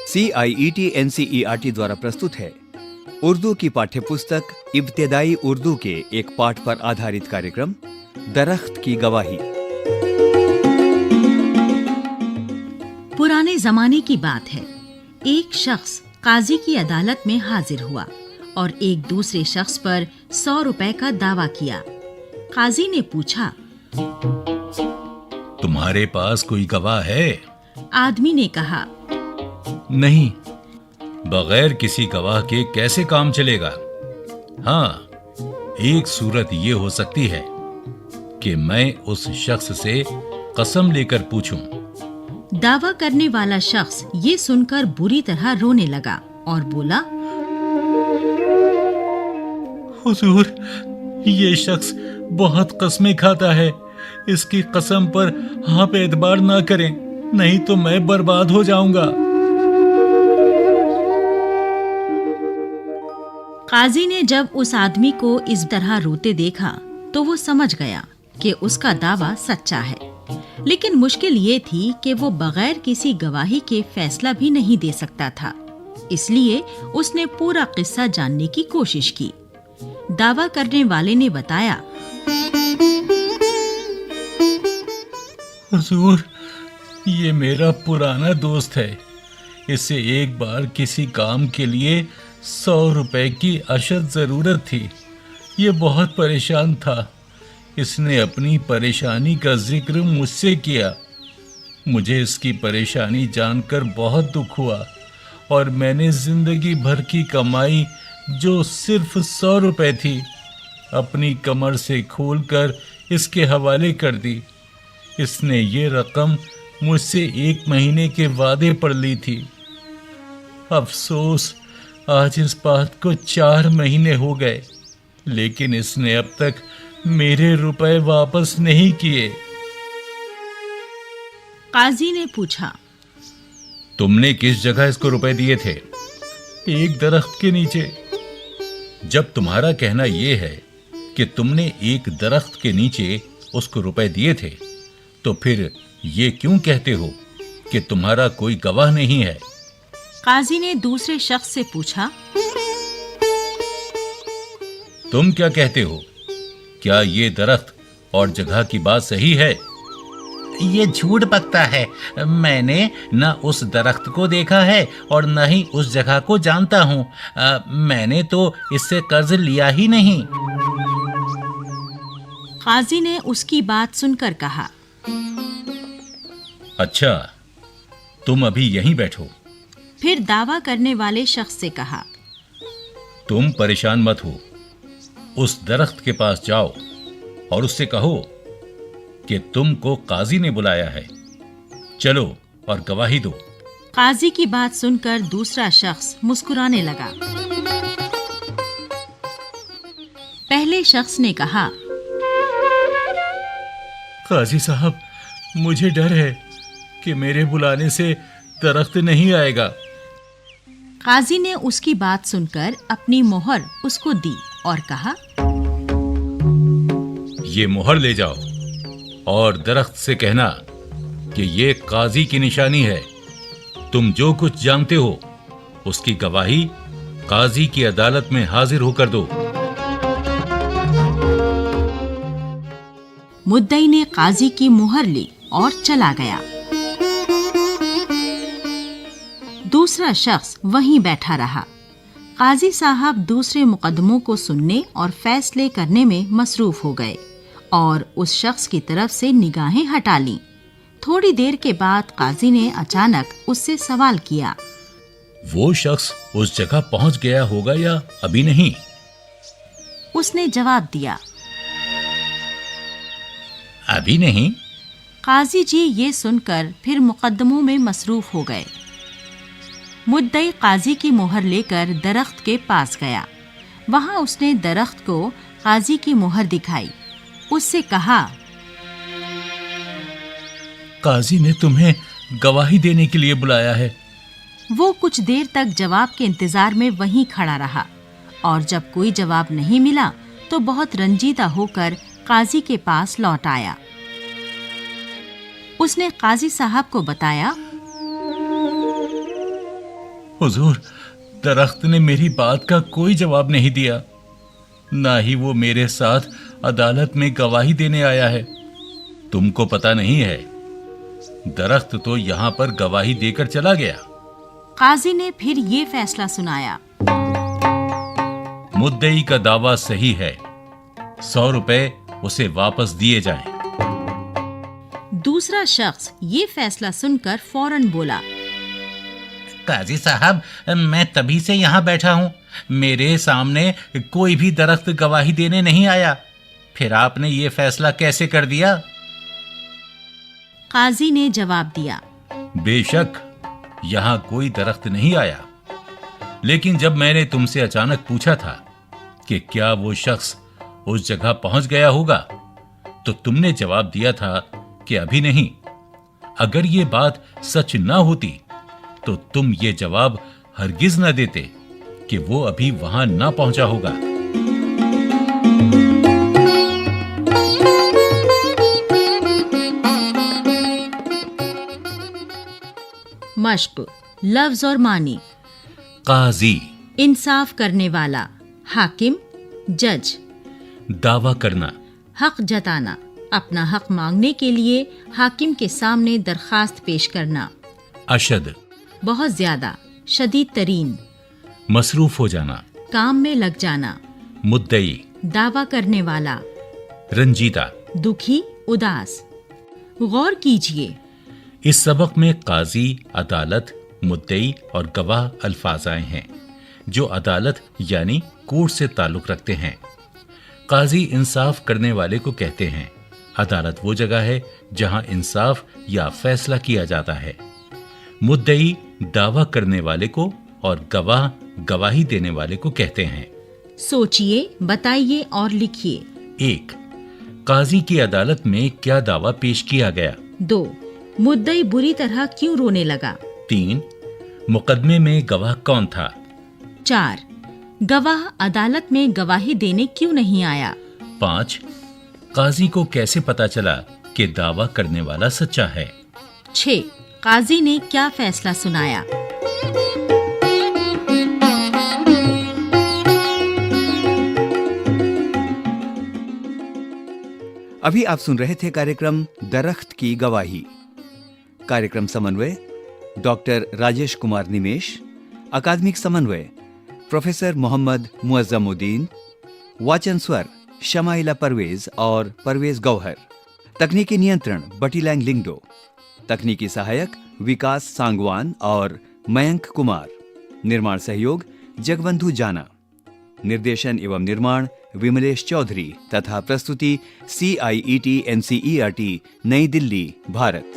CIET NCERT द्वारा प्रस्तुत है उर्दू की पाठ्य पुस्तक इब्तिदाई उर्दू के एक पाठ पर आधारित कार्यक्रम दरख्त की गवाही। पुराने जमाने की बात है। एक शख्स काजी की अदालत में हाजिर हुआ और एक दूसरे शख्स पर 100 रुपए का दावा किया। काजी ने पूछा, तुम्हारे पास कोई गवाह है? आदमी ने कहा, नहीं, बगैर किसी गवाह के कैसे काम चलेगा? हाँ, एक सूरत ये हो सकती है कि मैं उस शख्स से कसम लेकर पूछूं। दावा करने वाला शख्स ये सुनकर बुरी तरह रोने लगा और बोला, हुजूर, ये शख्स बहुत कस्में खाता है। इसकी कसम पर आप एतबार ना करें, नहीं तो मैं बर्बाद हो जाऊंगा। काजी ने जब उस आदमी को इस तरह रोते देखा तो वो समझ गया कि उसका दावा सच्चा है, लेकिन मुश्किल ये थी कि वो बगैर किसी गवाही के फैसला भी नहीं दे सकता था। इसलिए उसने पूरा किस्सा जानने की कोशिश की। दावा करने वाले ने बताया, हुजूर, ये मेरा पुराना दोस्त है। इसे एक बार किसी काम के लिए 100 रुपए की अशद जरूरत थी। ये बहुत परेशान था। इसने अपनी परेशानी का जिक्र मुझसे किया। मुझे इसकी परेशानी जानकर बहुत दुख हुआ और मैंने जिंदगी भर की कमाई, जो सिर्फ 100 रुपए थी, अपनी कमर से खोलकर इसके हवाले कर दी। इसने ये रकम मुझसे 1 महीने के वादे पर ली थी। अफसोस, आज इस बात को 4 महीने हो गए, लेकिन इसने अब तक मेरे रुपए वापस नहीं किए। काजी ने पूछा, तुमने किस जगह इसको रुपए दिए थे? एक दरख्त के नीचे। जब तुम्हारा कहना यह है कि तुमने एक दरख्त के नीचे उसको रुपए दिए थे, तो फिर ये क्यों कहते हो कि तुम्हारा कोई गवाह नहीं है? काजी ने दूसरे शख्स से पूछा, तुम क्या कहते हो? क्या ये दरख्त और जगह की बात सही है? ये झूठ बकता है। मैंने न उस दरख्त को देखा है और न ही उस जगह को जानता हूँ। मैंने तो इससे कर्ज लिया ही नहीं। काजी ने उसकी बात सुनकर कहा, अच्छा, तुम अभी यहीं बैठो। फिर दावा करने वाले शख्स से कहा, तुम परेशान मत हो। उस दरख्त के पास जाओ और उससे कहो कि तुमको काजी ने बुलाया है। चलो और गवाही दो। काजी की बात सुनकर दूसरा शख्स मुस्कुराने लगा। पहले शख्स ने कहा, काजी साहब, मुझे डर है कि मेरे बुलाने से दरख्त नहीं आएगा। काजी ने उसकी बात सुनकर अपनी मोहर उसको दी और कहा, ये मोहर ले जाओ और दरख्त से कहना कि ये काजी की निशानी है। तुम जो कुछ जानते हो उसकी गवाही काजी की अदालत में हाजिर होकर दो। मुद्दई ने काजी की मोहर ली और चला गया। दूसरा शख्स वहीं बैठा रहा। काजी साहब दूसरे मुकदमों को सुनने और फैसले करने में मसरूफ हो गए और उस शख्स की तरफ से निगाहें हटा लीं। थोड़ी देर के बाद काजी ने अचानक उससे सवाल किया, वो शख्स उस जगह पहुंच गया होगा या अभी नहीं? उसने जवाब दिया, अभी नहीं। काजी जी ये सुनकर फिर मुकदमों में मसरूफ हो गए। मुद्दई काजी की मोहर लेकर दरख्त के पास गया। वहां उसने दरख्त को काजी की मोहर दिखाई। उससे कहा, काजी ने तुम्हें गवाही देने के लिए बुलाया है। वो कुछ देर तक जवाब के इंतजार में वहीं खड़ा रहा और जब कोई जवाब नहीं मिला तो बहुत रंजीदा होकर काजी के पास लौट आया। उसने काजी साहब को बताया, हुजूर, दरख्त ने मेरी बात का कोई जवाब नहीं दिया, ना ही वो मेरे साथ अदालत में गवाही देने आया है। तुमको पता नहीं है, दरख्त तो यहाँ पर गवाही देकर चला गया। काजी ने फिर ये फैसला सुनाया। मुद्दई का दावा सही है, 100 रुपए उसे वापस दिए जाएं। दूसरा शख्स ये फैसला सुनकर फौरन बोला, काजी साहब, मैं तभी से यहाँ बैठा हूँ, मेरे सामने कोई भी दरख्त गवाही देने नहीं आया, फिर आपने ये फैसला कैसे कर दिया? काजी ने जवाब दिया, बेशक यहाँ कोई दरख्त नहीं आया, लेकिन जब मैंने तुमसे अचानक पूछा था कि क्या वो शख्स उस जगह पहुंच गया होगा, तो तुमने जवाब दिया था कि अभी नहीं। अगर ये बात सच ना होती तो तुम ये जवाब हरगिज न देते कि वो अभी वहां ना पहुंचा होगा। मश्क, लफ्ज और मानी। काजी, इंसाफ करने वाला। हाकिम, जज। दावा करना। हक जताना, अपना हक मांगने के लिए हाकिम के सामने दरखास्त पेश करना। अशद, बहुत ज्यादा, शदीद तरीन। मसरूफ हो जाना। काम में लग जाना। मुद्दई, दावा करने वाला। रंजीदा। दुखी, उदास। गौर कीजिए, इस सबक में काजी, अदालत, मुद्दई और गवाह अल्फाज आए हैं जो अदालत यानी कोर्ट से ताल्लुक रखते हैं। काजी इंसाफ करने वाले को कहते हैं। अदालत वो जगह है जहां इंसाफ या फैसला किया जाता है। मुद्दई दावा करने वाले को और गवाह गवाही देने वाले को कहते हैं। सोचिए, बताइए और लिखिए। 1. काजी की अदालत में क्या दावा पेश किया गया? 2. मुद्दई बुरी तरह क्यों रोने लगा? 3. मुकदमे में गवाह कौन था? 4. गवाह अदालत में गवाही देने क्यों नहीं आया? 5. काजी को कैसे पता चला कि दावा करने वाला सच्चा है? 6. काजी ने क्या फैसला सुनाया? अभी आप सुन रहे थे कार्यक्रम दरख्त की गवाही। कार्यक्रम समन्वय डॉक्टर राजेश कुमार निमेश, अकादमिक समन्वय प्रोफेसर मोहम्मद मुअज्जमुद्दीन, वाचन स्वर शमाइला परवेज और परवेज गौहर, तकनीकी नियंत्रण बटीलैंग लिंगडो, तकनीकी सहायक विकास सांगवान और मयंक कुमार, निर्माण सहयोग जगबंधु जाना, निर्देशन एवं निर्माण विमलेश चौधरी तथा प्रस्तुति CIET NCERT नई दिल्ली, भारत।